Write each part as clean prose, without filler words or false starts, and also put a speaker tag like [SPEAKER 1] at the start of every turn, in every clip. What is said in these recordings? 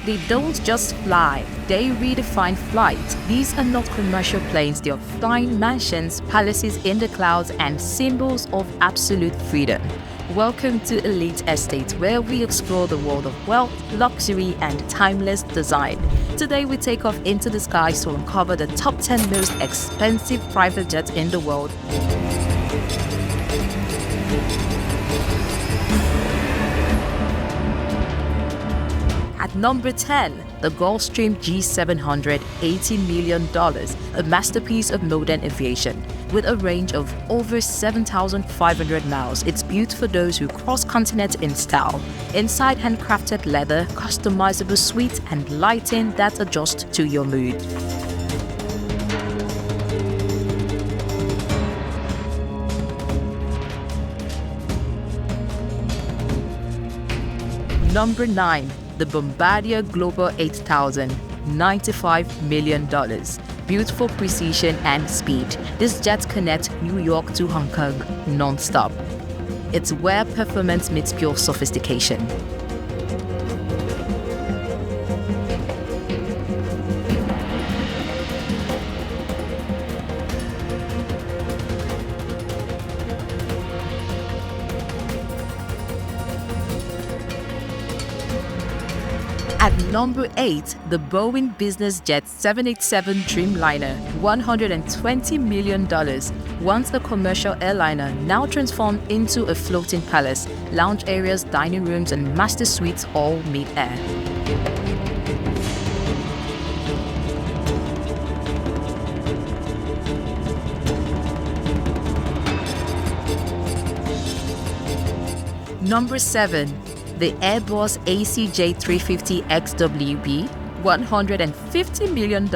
[SPEAKER 1] They don't just fly, they redefine flight. These are not commercial planes, they are flying mansions, palaces in the clouds, and symbols of absolute freedom. Welcome to Elite Estate, where we explore the world of wealth, luxury, and timeless design. Today we take off into the skies to uncover the top 10 most expensive private jets in the world. At number 10, the Gulfstream G700, $80 million, a masterpiece of modern aviation. With a range of over 7,500 miles, it's built for those who cross continents in style. Inside, handcrafted leather, customizable suites, and lighting that adjust to your mood. Number 9. The Bombardier Global 8000, $95 million. Built for precision and speed, this jet connects New York to Hong Kong non-stop. It's where performance meets pure sophistication. At number 8, the Boeing Business Jets 787 Dreamliner, $120 million. Once a commercial airliner, now transformed into a floating palace, lounge areas, dining rooms, and master suites all mid-air. Number 7. The Airbus ACJ350XWB, $150 million,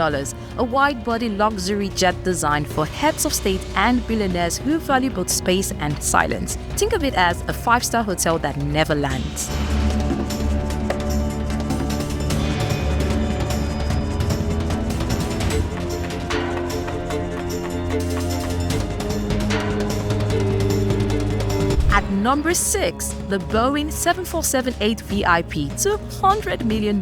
[SPEAKER 1] a wide-body luxury jet designed for heads of state and billionaires who value both space and silence. Think of it as a 5-star hotel that never lands. At number 6, the Boeing 747-8 VIP, $200 million,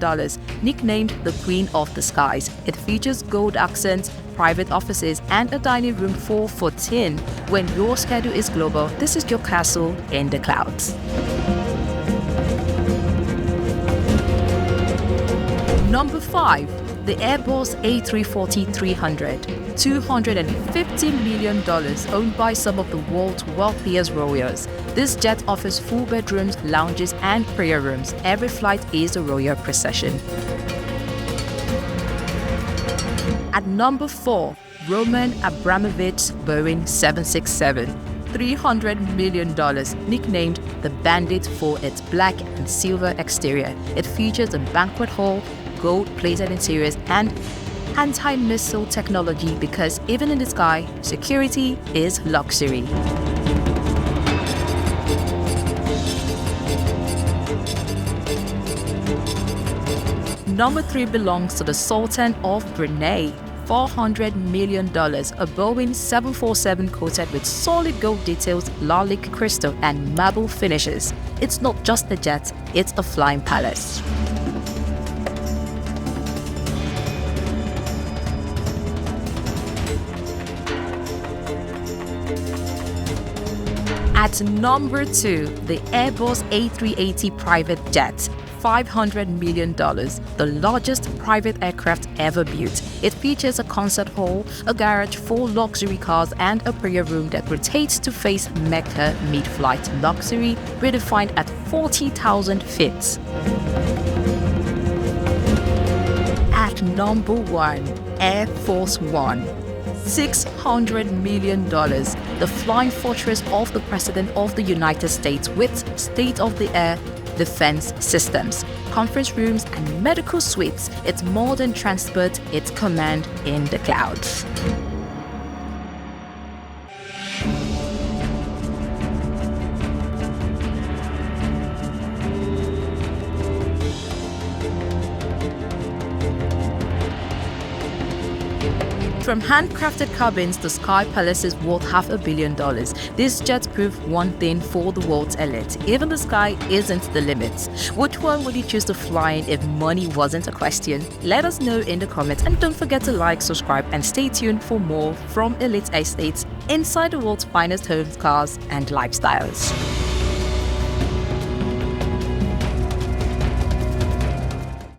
[SPEAKER 1] nicknamed the Queen of the Skies. It features gold accents, private offices, and a dining room 414. When your schedule is global, this is your castle in the clouds. Number 5. The Airbus A340-300, $250 million, owned by some of the world's wealthiest royals. This jet offers full bedrooms, lounges, and prayer rooms. Every flight is a royal procession. At number 4, Roman Abramovich's Boeing 767, $300 million, nicknamed the Bandit for its black and silver exterior. It features a banquet hall, gold-plated interiors, and anti-missile technology because even in the sky, security is luxury. Number 3 belongs to the Sultan of Brunei, $400 million, a Boeing 747 coated with solid gold details, Lalique crystal, and marble finishes. It's not just a jet, it's a flying palace. At number 2, the Airbus A380 private jet, $500 million, the largest private aircraft ever built. It features a concert hall, a garage, 4 luxury cars, and a prayer room that rotates to face Mecca mid-flight luxury, redefined at 40,000 feet. At number 1, Air Force One, $600 million, the flying fortress of the President of the United States with state-of-the-art defense systems, conference rooms, and medical suites. It's modern transport, its command in the clouds. From handcrafted cabins to sky palaces worth $500 million, these jets prove one thing for the world's elite: even the sky isn't the limit. Which one would you choose to fly in if money wasn't a question? Let us know in the comments, and don't forget to like, subscribe, and stay tuned for more from Elite Estates inside the world's finest homes, cars, and lifestyles.